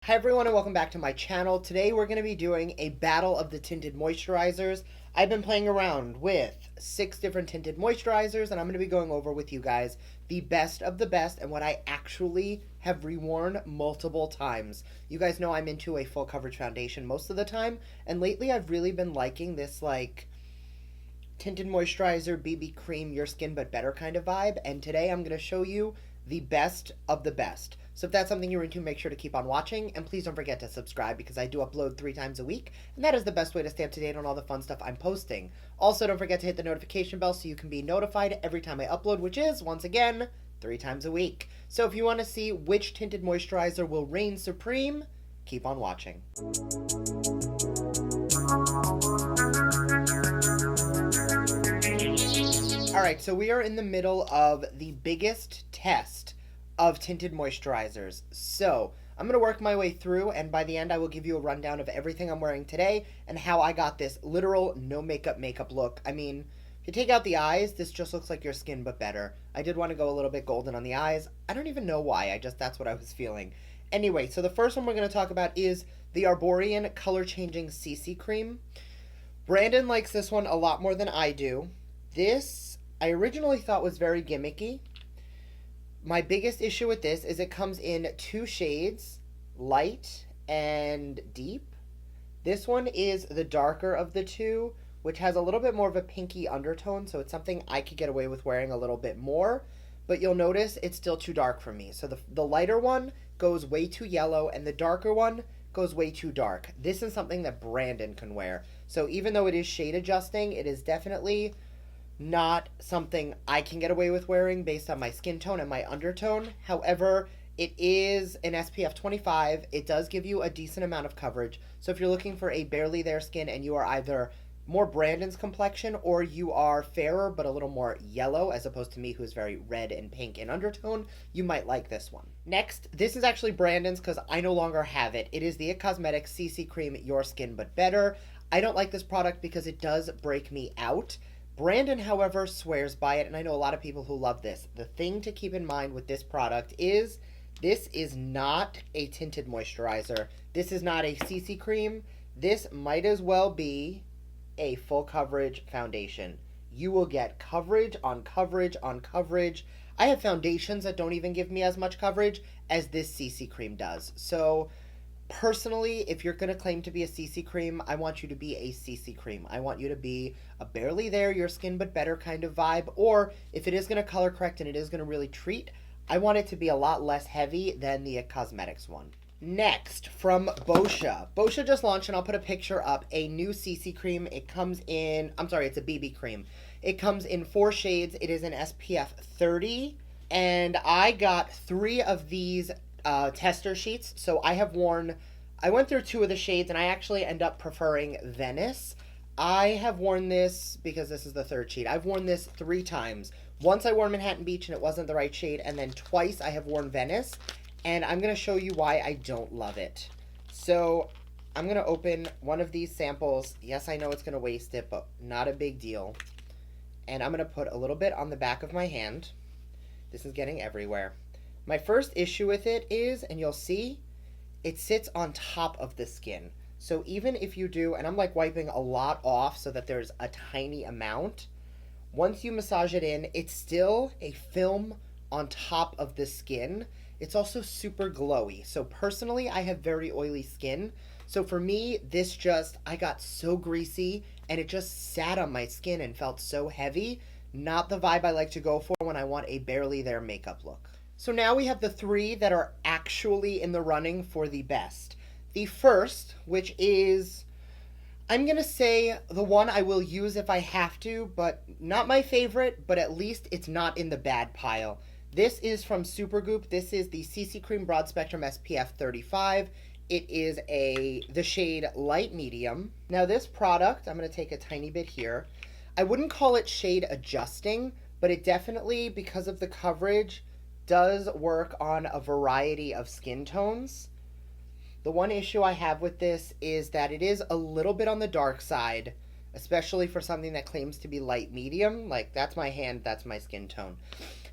Hi everyone and welcome back to my channel. Today we're going to be doing a battle of the tinted moisturizers. I've been playing around with 6 different tinted moisturizers and I'm going to be going over with you guys the best of the best and what I actually have reworn multiple times. You guys know I'm into a full coverage foundation most of the time, and lately I've really been liking this tinted moisturizer, BB cream, your skin but better kind of vibe, and today I'm going to show you the best of the best. So if that's something you're into, make sure to keep on watching, and please don't forget to subscribe because I do upload 3 times a week, and that is the best way to stay up to date on all the fun stuff I'm posting. Also, don't forget to hit the notification bell so you can be notified every time I upload, which is, once again, 3 times a week. So if you want to see which tinted moisturizer will reign supreme, keep on watching. Alright, so we are in the middle of the biggest test of tinted moisturizers. So I'm going to work my way through, and by the end I will give you a rundown of everything I'm wearing today and how I got this literal no makeup look. I mean, if you take out the eyes, this just looks like your skin but better. I did want to go a little bit golden on the eyes. I don't even know why, that's what I was feeling. Anyway, so the first one we're going to talk about is the Areberry Color Changing CC Cream. Brandon likes this one a lot more than I do. This I originally thought was very gimmicky. My biggest issue with this is it comes in 2 shades, light and deep. This one is the darker of the 2, which has a little bit more of a pinky undertone, so it's something I could get away with wearing a little bit more, but you'll notice it's still too dark for me. So the lighter one goes way too yellow, and the darker one goes way too dark. This is something that Brandon can wear. So even though it is shade adjusting, it is definitely not something I can get away with wearing based on my skin tone and my undertone. However, it is an SPF 25. It does give you a decent amount of coverage. So if you're looking for a barely there skin and you are either more Brandon's complexion or you are fairer but a little more yellow as opposed to me who's very red and pink in undertone, you might like this one. Next, this is actually Brandon's because I no longer have it. It is the IT Cosmetics CC Cream Your Skin But Better. I don't like this product because it does break me out. Brandon, however, swears by it, and I know a lot of people who love this. The thing to keep in mind with this product is this is not a tinted moisturizer. This is not a CC cream. This might as well be a full coverage foundation. You will get coverage on coverage on coverage. I have foundations that don't even give me as much coverage as this CC cream does. So personally, if you're going to claim to be a CC cream, I want you to be a CC cream. I want you to be a barely there, your skin but better kind of vibe. Or if it is going to color correct and it is going to really treat, I want it to be a lot less heavy than the IT Cosmetics one. Next, from Boscia. Boscia just launched, and I'll put a picture up, a new CC cream. It comes in, it's a BB cream. It comes in 4 shades. It is an SPF 30, and I got 3 of these tester sheets. So I went through 2 of the shades and I actually end up preferring Venice. I have worn this because this is the 3rd sheet. I've worn this 3 times. Once I wore Manhattan Beach and it wasn't the right shade, and then twice I have worn Venice, and I'm going to show you why I don't love it. So I'm going to open one of these samples. Yes, I know it's going to waste it, but not a big deal. And I'm going to put a little bit on the back of my hand. This is getting everywhere. My first issue with it is, and you'll see, it sits on top of the skin. So even if you do, and I'm wiping a lot off so that there's a tiny amount, once you massage it in, it's still a film on top of the skin. It's also super glowy. So personally, I have very oily skin. So for me, I got so greasy and it just sat on my skin and felt so heavy. Not the vibe I like to go for when I want a barely there makeup look. So now we have the 3 that are actually in the running for the best. The first, which is, I'm going to say the one I will use if I have to, but not my favorite, but at least it's not in the bad pile. This is from Supergoop. This is the CC Cream Broad Spectrum SPF 35. It is the shade Light Medium. Now this product, I'm going to take a tiny bit here. I wouldn't call it shade adjusting, but it definitely, because of the coverage, does work on a variety of skin tones. The one issue I have with this is that it is a little bit on the dark side, especially for something that claims to be light medium. That's my hand, that's my skin tone.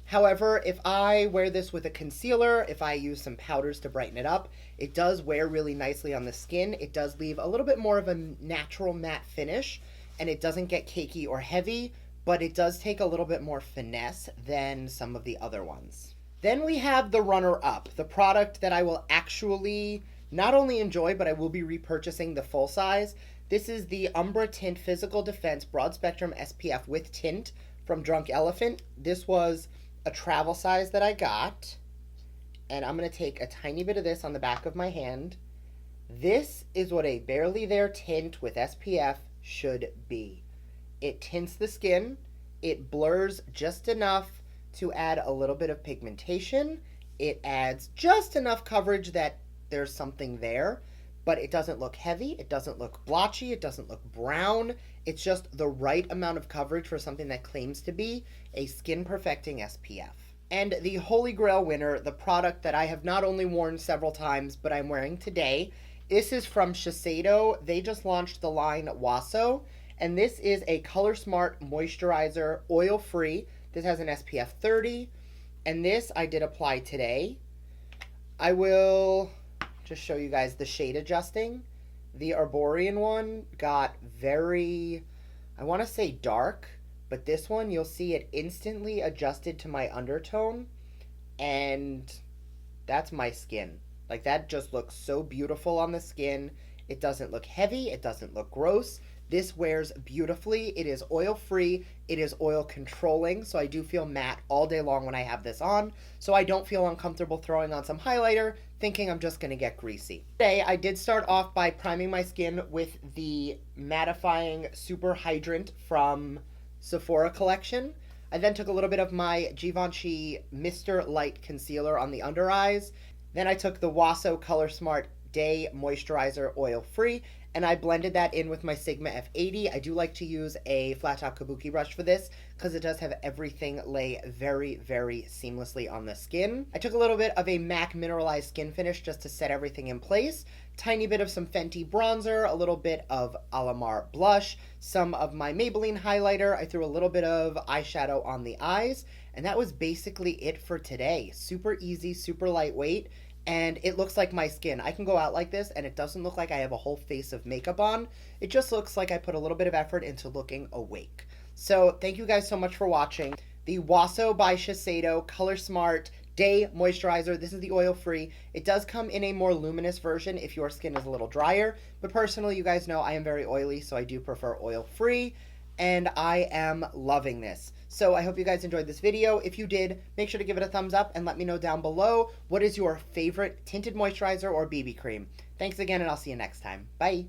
However, if I wear this with a concealer, if I use some powders to brighten it up, it does wear really nicely on the skin. It does leave a little bit more of a natural matte finish, and it doesn't get cakey or heavy, but it does take a little bit more finesse than some of the other ones. Then we have the runner-up, the product that I will actually not only enjoy, but I will be repurchasing the full size. This is the Umbra Tint Physical Defense Broad Spectrum SPF with Tint from Drunk Elephant. This was a travel size that I got, and I'm going to take a tiny bit of this on the back of my hand. This is what a barely there tint with SPF should be. It tints the skin, it blurs just enough to add a little bit of pigmentation, it adds just enough coverage that there's something there, but it doesn't look heavy, it doesn't look blotchy, it doesn't look brown. It's just the right amount of coverage for something that claims to be a skin perfecting SPF. And the holy grail winner, the product that I have not only worn several times, but I'm wearing today. This is from Shiseido. They just launched the line Waso, and this is a Color Smart Moisturizer, oil-free. This has an SPF 30, and this I did apply today. I will just show you guys the shade adjusting. The Arborian one got very, I want to say dark, but this one, you'll see it instantly adjusted to my undertone, and that's my skin. Like, that just looks so beautiful on the skin. It doesn't look heavy, it doesn't look gross. This wears beautifully. It is oil-free. It is oil-controlling, so I do feel matte all day long when I have this on, so I don't feel uncomfortable throwing on some highlighter, thinking I'm just going to get greasy. Today, I did start off by priming my skin with the mattifying Super Hydrant from Sephora collection. I then took a little bit of my Givenchy Mr. Light Concealer on the under eyes. Then I took the Waso Color Smart Day Moisturizer Oil-Free, and I blended that in with my Sigma F80. I do like to use a flat top kabuki brush for this because it does have everything lay very, very seamlessly on the skin. I took a little bit of a MAC Mineralized Skin Finish just to set everything in place. Tiny bit of some Fenty bronzer, a little bit of Alamar blush, some of my Maybelline highlighter. I threw a little bit of eyeshadow on the eyes, and that was basically it for today. Super easy, super lightweight. And it looks like my skin. I can go out like this and it doesn't look like I have a whole face of makeup on. It just looks like I put a little bit of effort into looking awake. So thank you guys so much for watching. The Waso by Shiseido Color Smart Day Moisturizer. This is the oil-free. It does come in a more luminous version if your skin is a little drier. But personally, you guys know I am very oily, so I do prefer oil-free. And I am loving this. So I hope you guys enjoyed this video. If you did, make sure to give it a thumbs up and let me know down below what is your favorite tinted moisturizer or BB cream. Thanks again, and I'll see you next time. Bye.